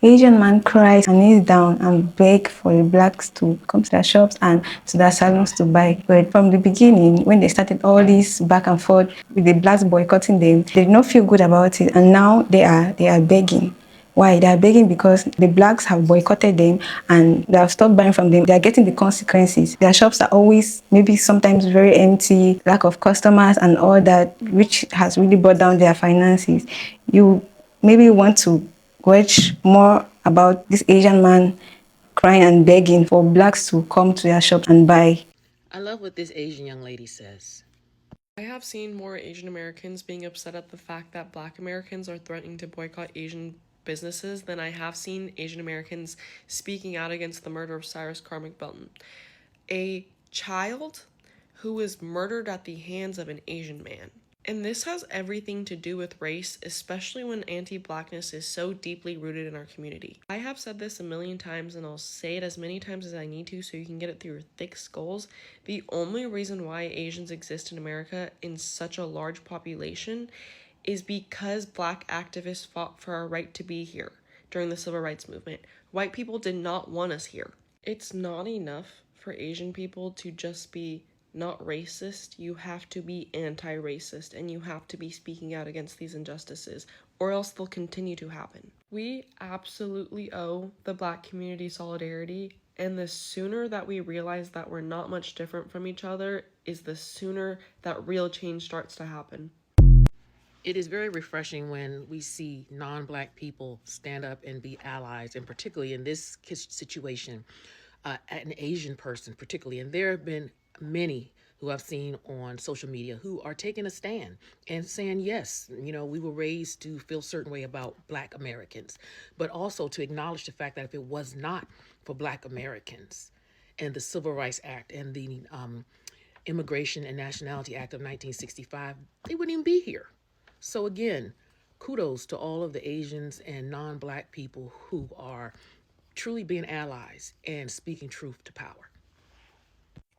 Asian man cries and kneels down and begs for the blacks to come to their shops and to their salons to buy. But from the beginning, when they started all this back and forth with the blacks boycotting them, they did not feel good about it. And now they are begging. Why? They are begging because the blacks have boycotted them and they have stopped buying from them. They are getting the consequences. Their shops are always maybe sometimes very empty, lack of customers and all that, which has really brought down their finances. You maybe want to watch more about this Asian man crying and begging for blacks to come to their shop and buy. I love what this Asian young lady says. I have seen more Asian Americans being upset at the fact that Black Americans are threatening to boycott Asian businesses than I have seen Asian Americans speaking out against the murder of Cyrus Carr McBelton, a child who was murdered at the hands of an Asian man. And this has everything to do with race, especially when anti-blackness is so deeply rooted in our community. I have said this a million times and I'll say it as many times as I need to so you can get it through your thick skulls. The only reason why Asians exist in America in such a large population is because Black activists fought for our right to be here during the Civil Rights Movement. White people did not want us here. It's not enough for Asian people to just be not racist. You have to be anti-racist and you have to be speaking out against these injustices or else they'll continue to happen. We absolutely owe the Black community solidarity, and the sooner that we realize that we're not much different from each other is the sooner that real change starts to happen. It is very refreshing when we see non-Black people stand up and be allies, and particularly in this situation, an Asian person particularly. And there have been many who I've seen on social media who are taking a stand and saying, yes, we were raised to feel a certain way about Black Americans, but also to acknowledge the fact that if it was not for Black Americans and the Civil Rights Act and the Immigration and Nationality Act of 1965, they wouldn't even be here. So again, kudos to all of the Asians and non-Black people who are truly being allies and speaking truth to power.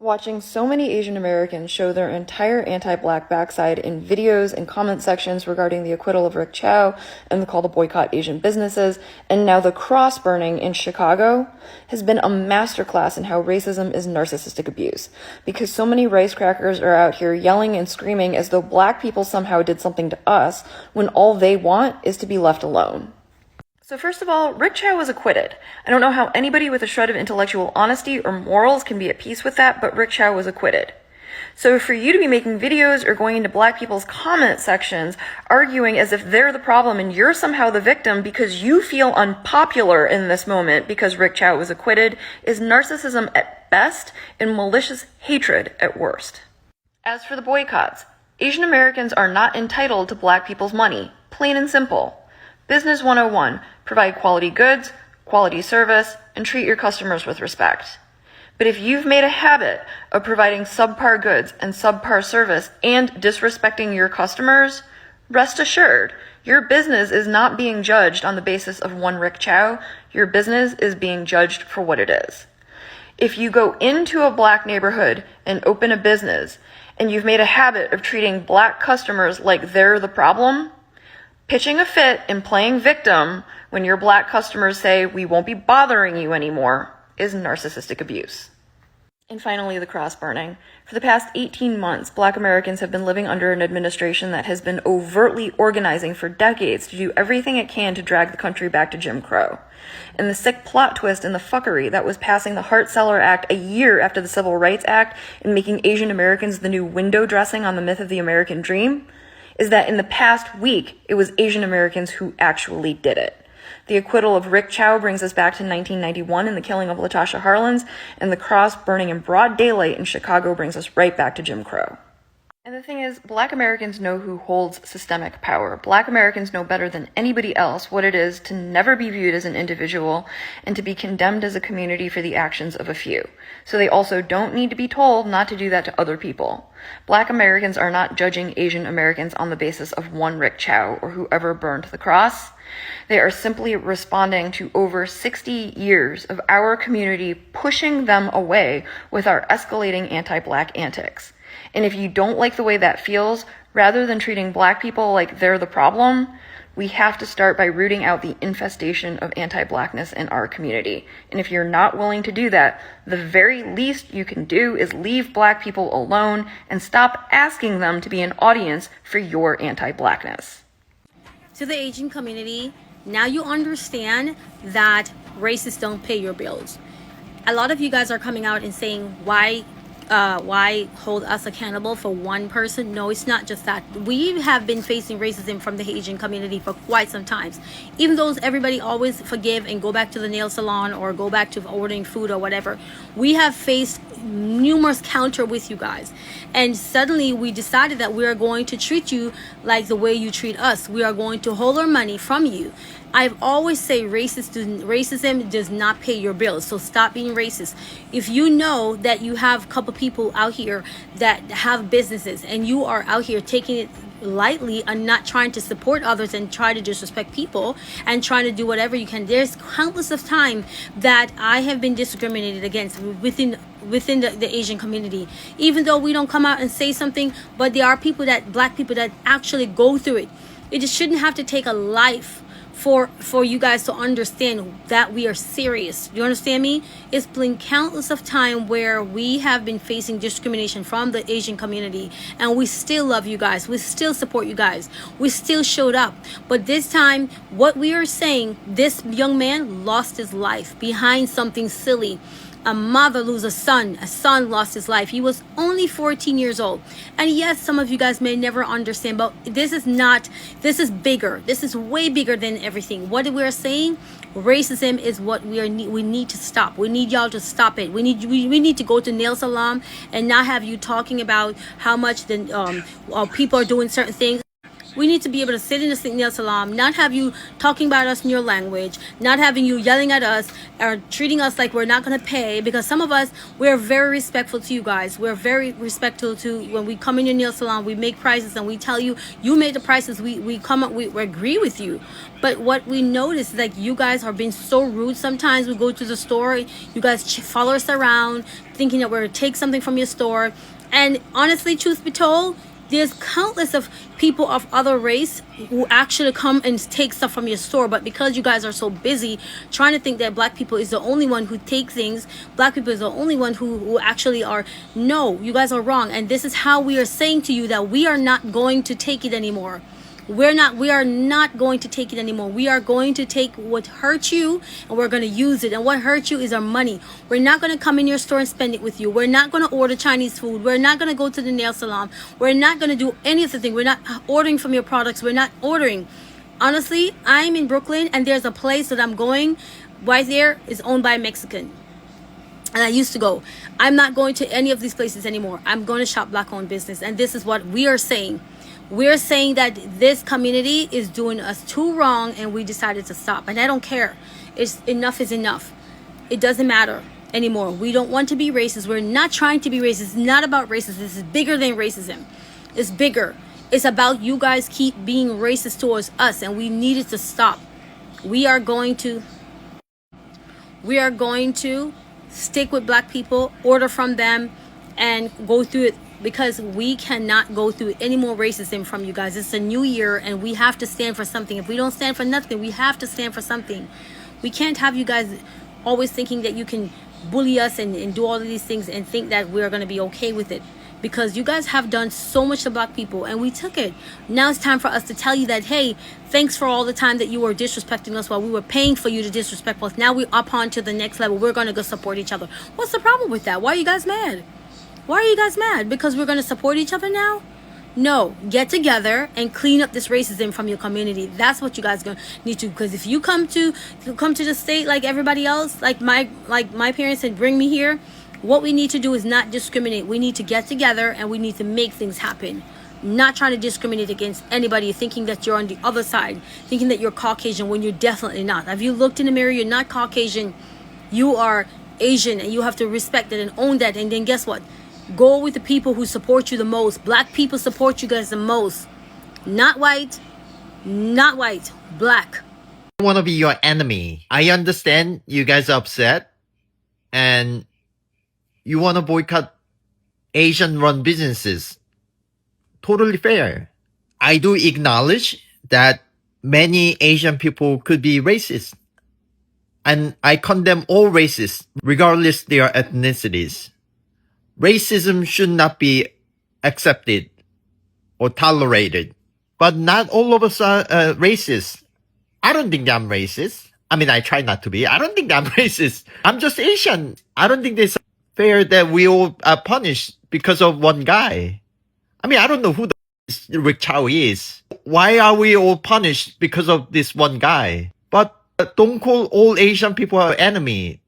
Watching so many Asian Americans show their entire anti-Black backside in videos and comment sections regarding the acquittal of Rick Chow and the call to boycott Asian businesses, and now the cross burning in Chicago, has been a masterclass in how racism is narcissistic abuse. Because so many ricecrackers are out here yelling and screaming as though Black people somehow did something to us, when all they want is to be left alone. So first of all, Rick Chow was acquitted. I don't know how anybody with a shred of intellectual honesty or morals can be at peace with that, but Rick Chow was acquitted. So for you to be making videos or going into Black people's comment sections arguing as if they're the problem and you're somehow the victim because you feel unpopular in this moment because Rick Chow was acquitted is narcissism at best and malicious hatred at worst. As for the boycotts, Asian Americans are not entitled to Black people's money, plain and simple. Business 101, provide quality goods, quality service, and treat your customers with respect. But if you've made a habit of providing subpar goods and subpar service and disrespecting your customers, rest assured, your business is not being judged on the basis of one Rick Chow. Your business is being judged for what it is. If you go into a Black neighborhood and open a business and you've made a habit of treating Black customers like they're the problem, pitching a fit and playing victim when your Black customers say, we won't be bothering you anymore, is narcissistic abuse. And finally, the cross burning. For the past 18 months, Black Americans have been living under an administration that has been overtly organizing for decades to do everything it can to drag the country back to Jim Crow. And the sick plot twist and the fuckery that was passing the Hart-Celler Act a year after the Civil Rights Act and making Asian Americans the new window dressing on the myth of the American dream is that in the past week, it was Asian Americans who actually did it. The acquittal of Rick Chow brings us back to 1991 and the killing of LaTosha Harlins, and the cross burning in broad daylight in Chicago brings us right back to Jim Crow. And the thing is, Black Americans know who holds systemic power. Black Americans know better than anybody else what it is to never be viewed as an individual and to be condemned as a community for the actions of a few. So they also don't need to be told not to do that to other people. Black Americans are not judging Asian Americans on the basis of one Rick Chow or whoever burned the cross. They are simply responding to over 60 years of our community pushing them away with our escalating anti-Black antics. And if you don't like the way that feels, rather than treating Black people like they're the problem, We have to start by rooting out the infestation of anti-blackness in our community. And if you're not willing to do that, the very least you can do is leave black people alone and stop asking them to be an audience for your anti-blackness. To the Asian community, now you understand that racists don't pay your bills. A lot of you guys are coming out and saying, why hold us accountable for one person? No, it's not just that. We have been facing racism from the Asian community for quite some time. Even though everybody always forgive and go back to the nail salon or go back to ordering food or whatever, we have faced numerous counter with you guys. And suddenly we decided that we are going to treat you like the way you treat us. We are going to hold our money from you. I've always say racism does not pay your bills, so stop being racist. If you know that you have a couple people out here that have businesses and you are out here taking it lightly and not trying to support others and try to disrespect people and trying to do whatever you can, there's countless of time that I have been discriminated against within the Asian community, even though we don't come out and say something, but there are black people that actually go through it. It just shouldn't have to take a life for you guys to understand that we are serious. You understand me? It's been countless of time where we have been facing discrimination from the Asian community, and we still love you guys. We still support you guys. We still showed up. But this time, what we are saying, this young man lost his life behind something silly. A mother lose a son lost his life. He was only 14 years old. And yes, some of you guys may never understand, but this is bigger. This is way bigger than everything. What we're saying, racism is what we need to stop. We need y'all to stop it. We need to go to nail salon and not have you talking about how much people are doing certain things. We need to be able to sit in the nail salon, not have you talking about us in your language, not having you yelling at us or treating us like we're not going to pay, because some of us, we're very respectful to you guys. We're very respectful to when we come in your nail salon, we make prices and we tell you, you made the prices, we come up, we agree with you. But what we notice is like you guys are being so rude. Sometimes we go to the store, you guys follow us around thinking that we're going to take something from your store. And honestly, truth be told, there's countless of people of other race who actually come and take stuff from your store, but because you guys are so busy trying to think that black people is the only one who take things, black people is the only one who actually are, no, you guys are wrong. And this is how we are saying to you that we are not going to take it anymore. We are not going to take it anymore. We are going to take what hurt you and we're going to use it. And what hurt you is our money. We're not going to come in your store and spend it with you. We're not going to order Chinese food. We're not going to go to the nail salon. We're not going to do any of the things. We're not ordering from your products. We're not ordering. Honestly, I'm in Brooklyn and there's a place that I'm going right there is owned by a Mexican. And I used to go. I'm not going to any of these places anymore. I'm going to shop black-owned business. And this is what we are saying. We're saying that this community is doing us too wrong and we decided to stop. And I don't care. Enough is enough. It doesn't matter anymore. We don't want to be racist. We're not trying to be racist. It's not about racism. This is bigger than racism. It's bigger. It's about you guys keep being racist towards us and we need it to stop. We are going to stick with black people, order from them, and go through it, because we cannot go through any more racism from you guys. It's a new year and we have to stand for something. If we don't stand for nothing, we have to stand for something. We can't have you guys always thinking that you can bully us and do all of these things and think that we're going to be okay with it, because you guys have done so much to black people and we took it. Now it's time for us to tell you that, hey, thanks for all the time that you were disrespecting us while we were paying for you to disrespect us. Now we're up on to the next level. We're going to go support each other. What's the problem with that? Why are you guys mad? Why are you guys mad? Because we're going to support each other now? No, get together and clean up this racism from your community. That's what you guys gonna need to. Because if you come to the state like everybody else, like my parents said, bring me here. What we need to do is not discriminate. We need to get together and we need to make things happen. Not trying to discriminate against anybody, thinking that you're on the other side, thinking that you're Caucasian when you're definitely not. Have you looked in the mirror? You're not Caucasian. You are Asian, and you have to respect it and own that. And then guess what? Go with the people who support you the most. Black people support you guys the most. Not white, black. I want to be your enemy. I understand you guys are upset and you want to boycott Asian-run businesses. Totally fair. I do acknowledge that many Asian people could be racist. And I condemn all races, regardless their ethnicities. Racism should not be accepted or tolerated. But not all of us are racist. I don't think I'm racist. I mean, I try not to be. I don't think I'm racist. I'm just Asian. I don't think it's fair that we all are punished because of one guy. I mean, I don't know who the Rick Chow is. Why are we all punished because of this one guy? But don't call all Asian people our enemy.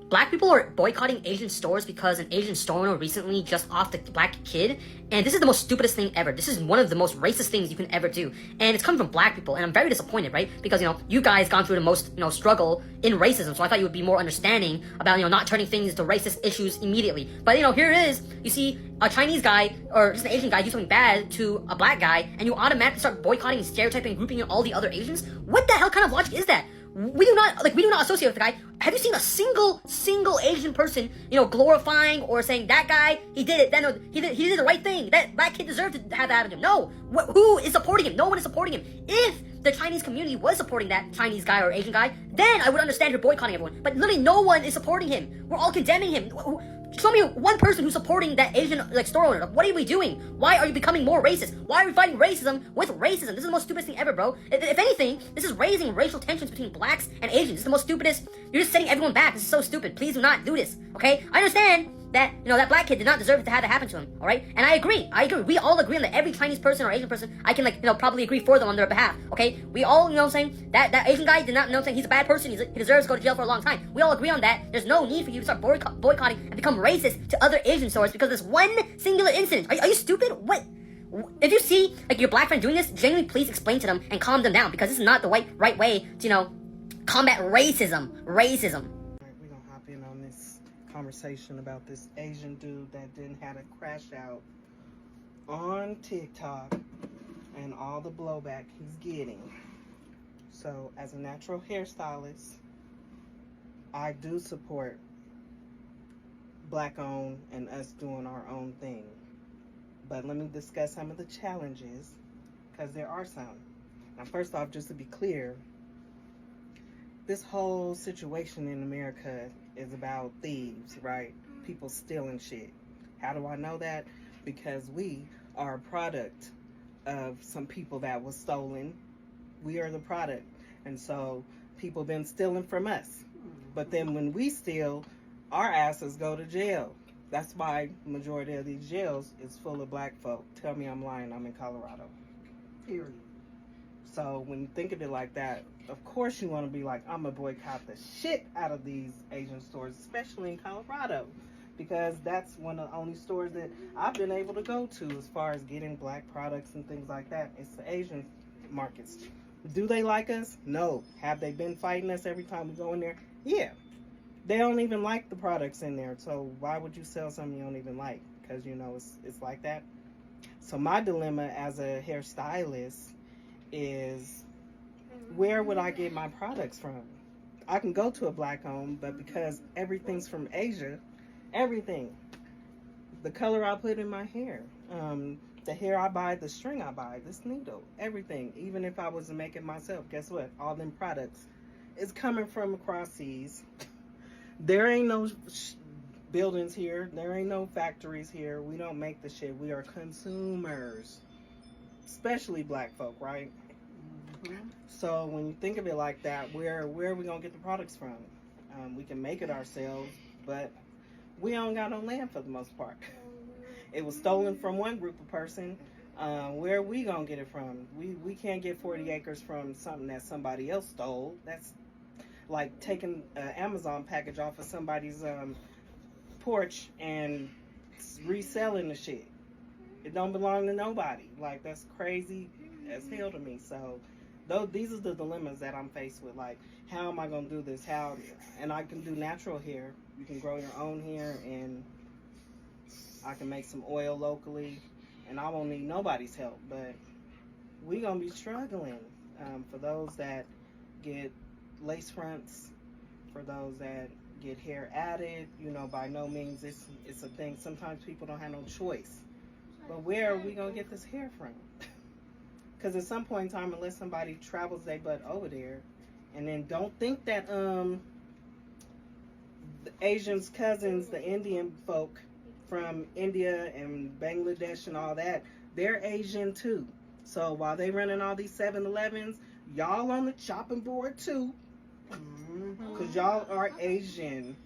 Black people are boycotting Asian stores because an Asian store owner recently just offed a black kid, and this is the most stupidest thing ever. This is one of the most racist things you can ever do, and it's coming from black people, and I'm very disappointed, right? Because, you guys gone through the most, struggle in racism, so I thought you would be more understanding about, not turning things to racist issues immediately. But, here it is. You see a Chinese guy, or just an Asian guy do something bad to a black guy, and you automatically start boycotting and stereotyping and grouping in all the other Asians? What the hell kind of logic is that? We do not associate with the guy. Have you seen a single Asian person, glorifying or saying that guy, he did it, then he did the right thing, that black kid deserved to have that happen to him? No. Who is supporting him? No one is supporting him. If the Chinese community was supporting that Chinese guy or Asian guy, then I would understand you're boycotting everyone. But literally no one is supporting him. We're all condemning him. Show me one person who's supporting that Asian store owner. What are we doing? Why are you becoming more racist? Why are we fighting racism with racism? This is the most stupidest thing ever, bro. If anything, this is raising racial tensions between blacks and Asians. This is the most stupidest. You're just setting everyone back. This is so stupid. Please do not do this. Okay? I understand that that black kid did not deserve to have that happen to him. All right? And I agree. We all agree on that. Every Chinese person or Asian person, I can probably agree for them on their behalf. Okay? We all saying that Asian guy did not saying he's a bad person. He deserves to go to jail for a long time. We all agree on that. There's no need for you to start boycotting and become racist to other Asian stores because of this one singular incident. Are you stupid? What? If you see your black friend doing this, genuinely please explain to them and calm them down, because this is not the right way to combat racism. We're gonna hop in on this conversation about this Asian dude that didn't have a crash out on TikTok and all the blowback he's getting. So, as a natural hairstylist, I do support black owned and us doing our own thing. But let me discuss some of the challenges, because there are some. Now, first off, just to be clear, this whole situation in America is about thieves, right? People stealing shit. How do I know that? Because we are a product of some people that was stolen. We are the product. And so people been stealing from us. But then when we steal, our asses go to jail. That's why the majority of these jails is full of black folk. Tell me I'm lying, I'm in Colorado. Period. So when you think of it like that, of course you want to be like, I'm going to boycott the shit out of these Asian stores, especially in Colorado, because that's one of the only stores that I've been able to go to as far as getting black products and things like that. It's the Asian markets. Do they like us? No. Have they been fighting us every time we go in there? Yeah. They don't even like the products in there, so why would you sell something you don't even like? Because it's like that. So my dilemma as a hairstylist is, where would I get my products from? I can go to a black home, but because everything's from Asia, everything, the color I put in my hair, the hair I buy, the string I buy, this needle, everything, even if I was to make it myself, guess what? All them products is coming from across seas. There ain't no buildings here. There ain't no factories here. We don't make the shit. We are consumers, especially black folk, right? Mm-hmm. So when you think of it like that, where are we gonna get the products from? We can make it ourselves, but we don't got no land for the most part. It was stolen from one group of person. Where are we gonna get it from? We can't get 40 acres from something that somebody else stole. That's like taking an Amazon package off of somebody's porch and reselling the shit. It don't belong to nobody. Like, that's crazy as hell to me. So these are the dilemmas that I'm faced with. Like, how am I gonna do this? And I can do natural hair. You can grow your own hair, and I can make some oil locally, and I won't need nobody's help. But we gonna be struggling. For those that get lace fronts, for those that get hair added, by no means it's a thing. Sometimes people don't have no choice. But where are we gonna get this hair from? Because at some point in time, unless somebody travels their butt over there, and then don't think that the Asians' cousins, the Indian folk from India and Bangladesh and all that, they're Asian too. So while they running all these 7-Elevens, y'all on the chopping board too, because y'all are Asian.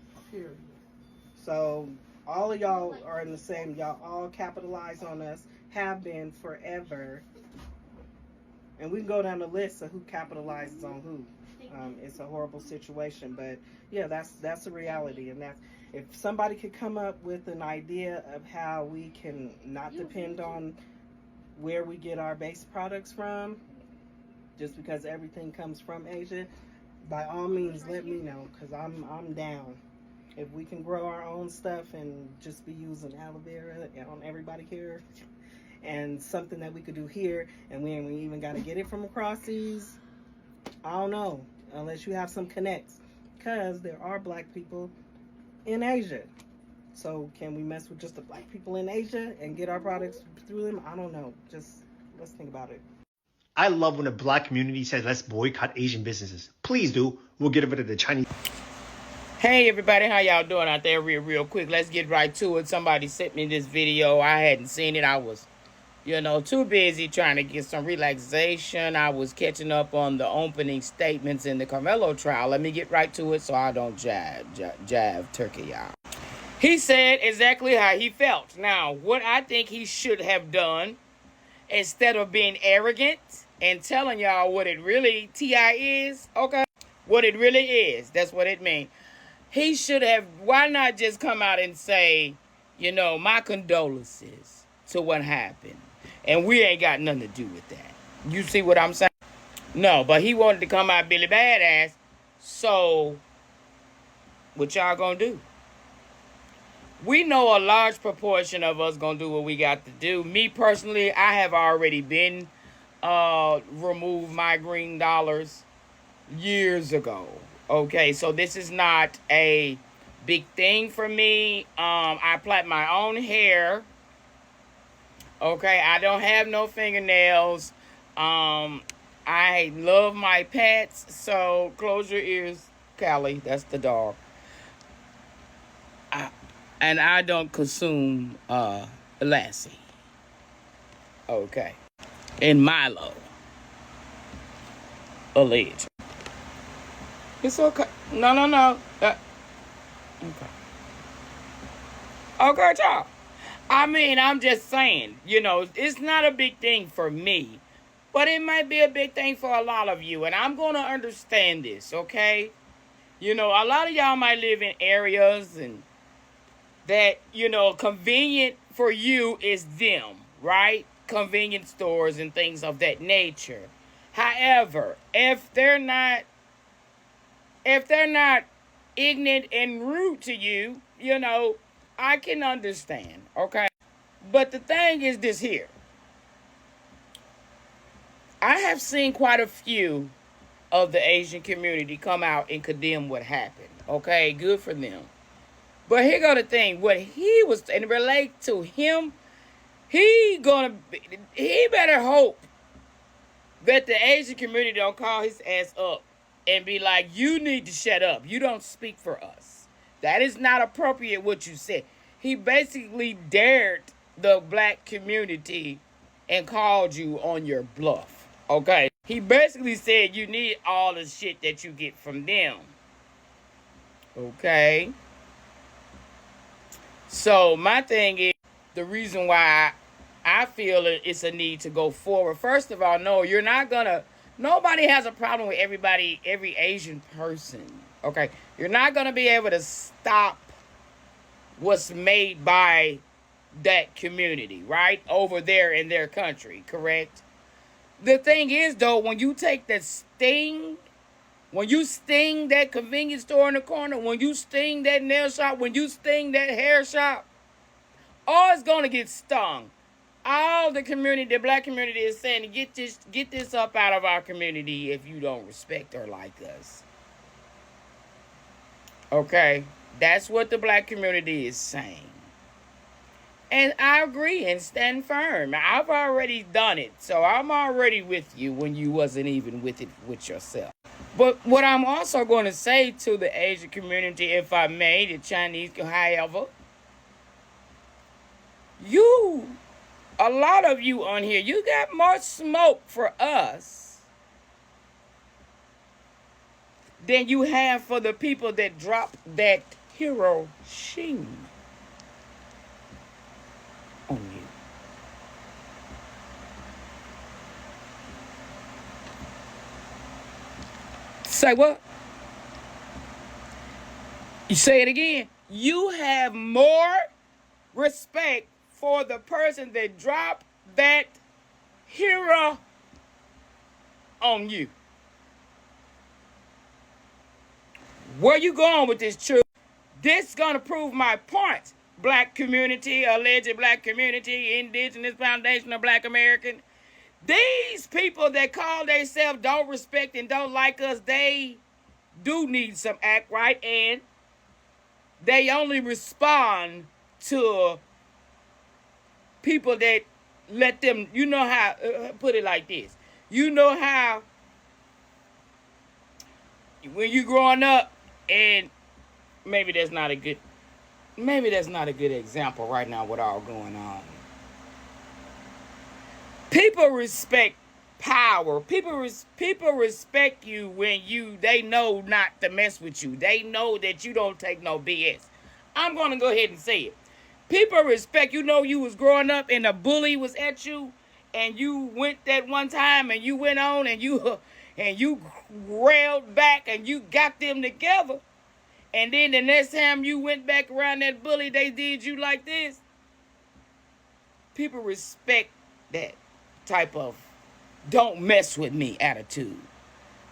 So all of y'all are in the same. Y'all all capitalize on us, have been forever. And we can go down the list of who capitalizes on who. It's a horrible situation, but yeah, that's the reality. And that's, if somebody could come up with an idea of how we can not depend on where we get our base products from, just because everything comes from Asia, by all means let me know, because I'm down. If we can grow our own stuff and just be using aloe vera on everybody here, and something that we could do here, and we ain't even got to get it from across seas, I don't know, unless you have some connects, because there are black people in Asia. So can we mess with just the black people in Asia and get our products through them? I don't know. Just let's think about it. I love when the black community says, let's boycott Asian businesses. Please do. We'll get rid of the Chinese. Hey everybody, how y'all doing out there? Real quick, let's get right to it. Somebody sent me this video. I hadn't seen it. I was, too busy trying to get some relaxation. I was catching up on the opening statements in the Carmelo trial. Let me get right to it so I don't jive turkey, y'all. He said exactly how he felt. Now, what I think he should have done, instead of being arrogant and telling y'all what it really T.I. is, okay? What it really is, that's what it means. He should have, why not just come out and say, my condolences to what happened. And we ain't got nothing to do with that. You see what I'm saying? No, but he wanted to come out Billy Badass. So, what y'all gonna do? We know a large proportion of us gonna do what we got to do. Me personally, I have already been removed my green dollars years ago. Okay, so this is not a big thing for me. I plait my own hair. Okay, I don't have no fingernails. I love my pets, so close your ears, Callie. That's the dog. And I don't consume Lassie. Okay. And Milo. Alleged. It's okay. No. Okay. Okay, y'all. I mean, I'm just saying, it's not a big thing for me. But it might be a big thing for a lot of you. And I'm going to understand this, okay? A lot of y'all might live in areas and that, convenient for you is them, right? Convenience stores and things of that nature. However, if they're not ignorant and rude to you, I can understand, okay? But the thing is this here. I have seen quite a few of the Asian community come out and condemn what happened, okay? Good for them. But here go the thing. What he was, and relate to him, he better hope that the Asian community don't call his ass up and be like, you need to shut up. You don't speak for us. That is not appropriate what you said. He basically dared the black community and called you on your bluff. Okay? He basically said you need all the shit that you get from them. Okay? So my thing is, the reason why I feel it's a need to go forward. First of all, no, you're not gonna. Nobody has a problem with every Asian person. Okay, you're not gonna be able to stop what's made by that community, right? Over there in their country, correct? The thing is, though, when you take that sting, when you sting that convenience store in the corner, when you sting that nail shop, when you sting that hair shop, all is gonna get stung. All the community, the black community is saying, get this up out of our community if you don't respect or like us. Okay? That's what the black community is saying. And I agree and stand firm. I've already done it. So I'm already with you when you wasn't even with it with yourself. But what I'm also going to say to the Asian community, if I may, the Chinese, however, you, a lot of you on here, you got more smoke for us than you have for the people that dropped that hero sheen on you. Say what? You say it again. You have more respect for the person that dropped that hero on you. Where you going with this, truth? This gonna prove my point. Black community, alleged black community, indigenous foundation of black American. These people that call themselves don't respect and don't like us, they do need some act right, and they only respond to people that let them, you know how, put it like this. You know how when you growing up, and maybe that's not a good example right now with all going on. People respect power. People respect you when they know not to mess with you. They know that you don't take no BS. I'm going to go ahead and say it. People respect, you know, you was growing up and a bully was at you and you went that one time and you went on and you railed back and you got them together. And then the next time you went back around that bully, they did you like this. People respect that type of don't mess with me attitude.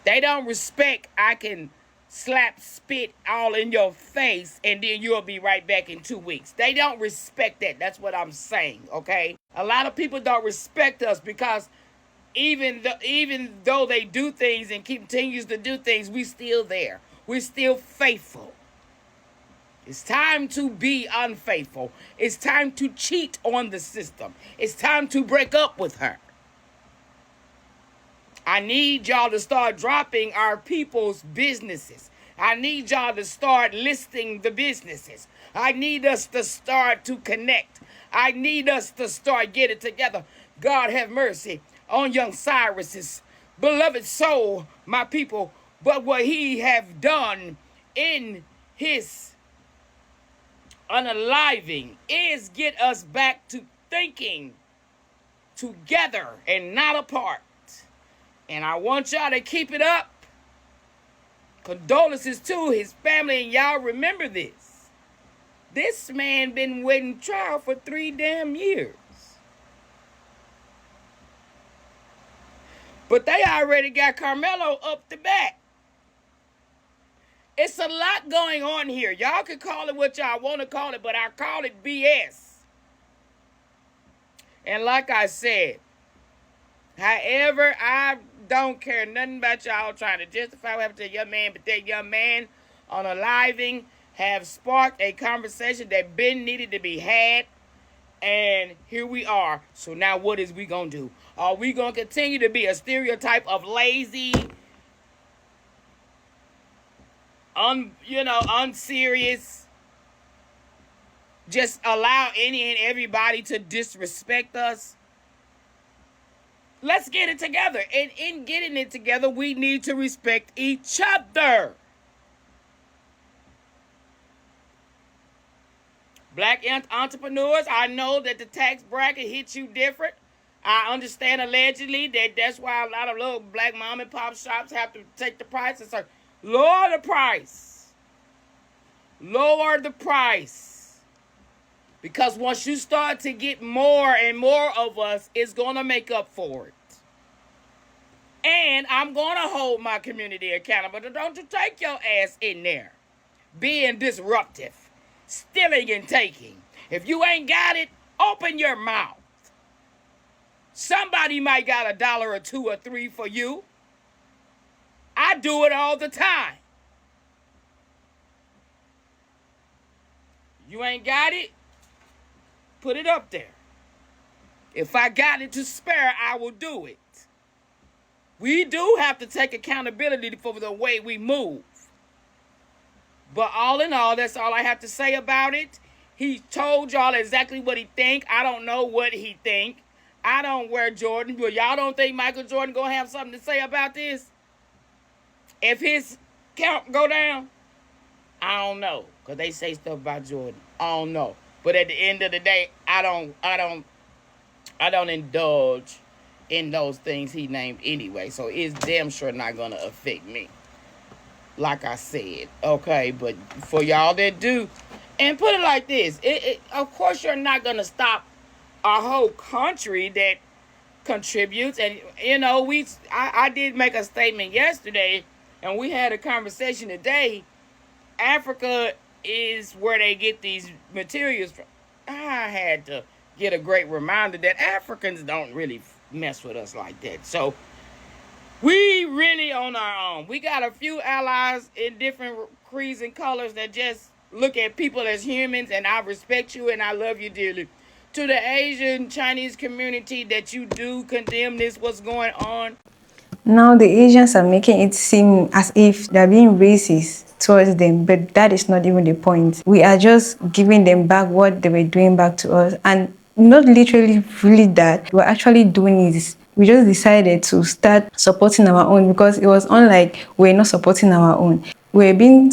They don't respect I can slap spit all in your face and then you'll be right back in 2 weeks. They don't respect that. That's what I'm saying, okay? A lot of people don't respect us because even though they do things and continues to do things, we still there. We're still faithful. It's time to be unfaithful. It's time to cheat on the system. It's time to break up with her. I need y'all to start dropping our people's businesses. I need y'all to start listing the businesses. I need us to start to connect. I need us to start getting together. God have mercy on young Cyrus's beloved soul, my people. But what he have done in his unaliving is get us back to thinking together and not apart. And I want y'all to keep it up. Condolences to his family, and y'all remember this. This man been waiting trial for 3 damn years. But they already got Carmelo up the back. It's a lot going on here. Y'all can call it what y'all want to call it, but I call it BS. And like I said, however, I don't care nothing about y'all trying to justify what happened to a young man, but that young man on a living have sparked a conversation that been needed to be had. And here we are. So now what is we going to do? Are we going to continue to be a stereotype of lazy, unserious, just allow any and everybody to disrespect us? Let's get it together. And in getting it together, we need to respect each other. Black entrepreneurs, I know that the tax bracket hits you different. I understand allegedly that's why a lot of little black mom and pop shops have to take the price and say, lower the price. Lower the price. Because once you start to get more and more of us, it's going to make up for it. And I'm going to hold my community accountable. Don't you take your ass in there being disruptive, stealing and taking. If you ain't got it, open your mouth. Somebody might got $1 or $2 or $3 for you. I do it all the time. You ain't got it? put it up there. If I got it to spare, I will do it. We do have to take accountability for the way we move. But all in all, that's all I have to say about it. He told y'all exactly what he think. I don't know what he think. I don't wear Jordan, but y'all don't think Michael Jordan gonna have something to say about this? If his count go down, I don't know, cause they say stuff about Jordan. I don't know, but at the end of the day, I don't indulge in those things he named anyway. So it's damn sure not gonna affect me. Like I said, okay, but for y'all that do, and put it like this, of course you're not gonna stop a whole country that contributes. And I did make a statement yesterday, and we had a conversation today. Africa is where they get these materials from. I had to get a great reminder that Africans don't really mess with us like that. So we really on our own. We got a few allies in different creeds and colors that just look at people as humans, and I respect you and I love you dearly. To the Asian Chinese community that you do condemn this, what's going on. Now the Asians are making it seem as if they're being racist towards them, but that is not even the point. We are just giving them back what they were doing back to us, and not literally really that. We're actually doing is we just decided to start supporting our own, because it was unlike we're not supporting our own. We're being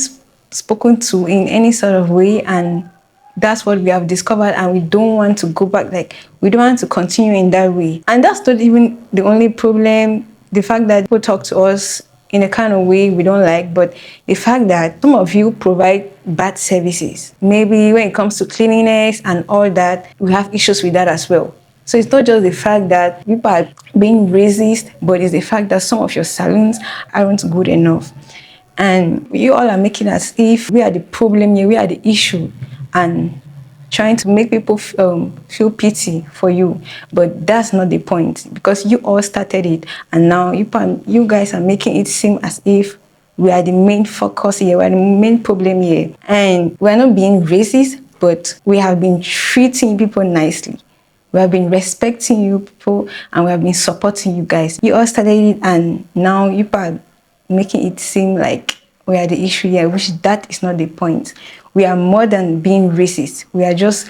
spoken to in any sort of way, and that's what we have discovered, and we don't want to go back. Like, we don't want to continue in that way. And that's not even the only problem. The fact that people talk to us in a kind of way we don't like, but the fact that some of you provide bad services. Maybe when it comes to cleanliness and all that, we have issues with that as well. So it's not just the fact that people are being racist, but it's the fact that some of your salons aren't good enough. And you all are making as if we are the problem here, we are the issue, and trying to make people feel pity for you. But that's not the point, because you all started it, and now you guys are making it seem as if we are the main focus here, we are the main problem here. And we're not being racist, but we have been treating people nicely. We have been respecting you people, and we have been supporting you guys. You all started it, and now you are making it seem like we are the issue here, which that is not the point. We are more than being racist. We have just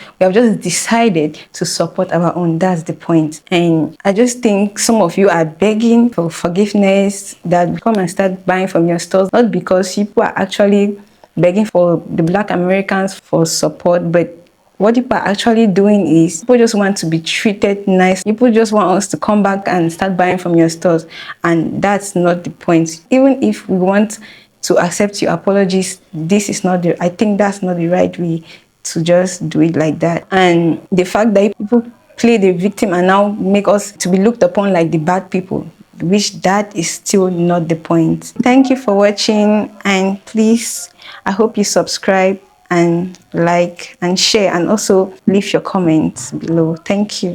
decided to support our own. That's the point. And I just think some of you are begging for forgiveness, that come and start buying from your stores, not because people are actually begging for the Black Americans for support, but what people are actually doing is people just want to be treated nice. People just want us to come back and start buying from your stores. And that's not the point. Even if we want to accept your apologies, I think that's not the right way to just do it like that. And the fact that people play the victim and now make us to be looked upon like the bad people, which that is still not the point. Thank you for watching, and please, I hope you subscribe and like and share, and also leave your comments below. Thank you.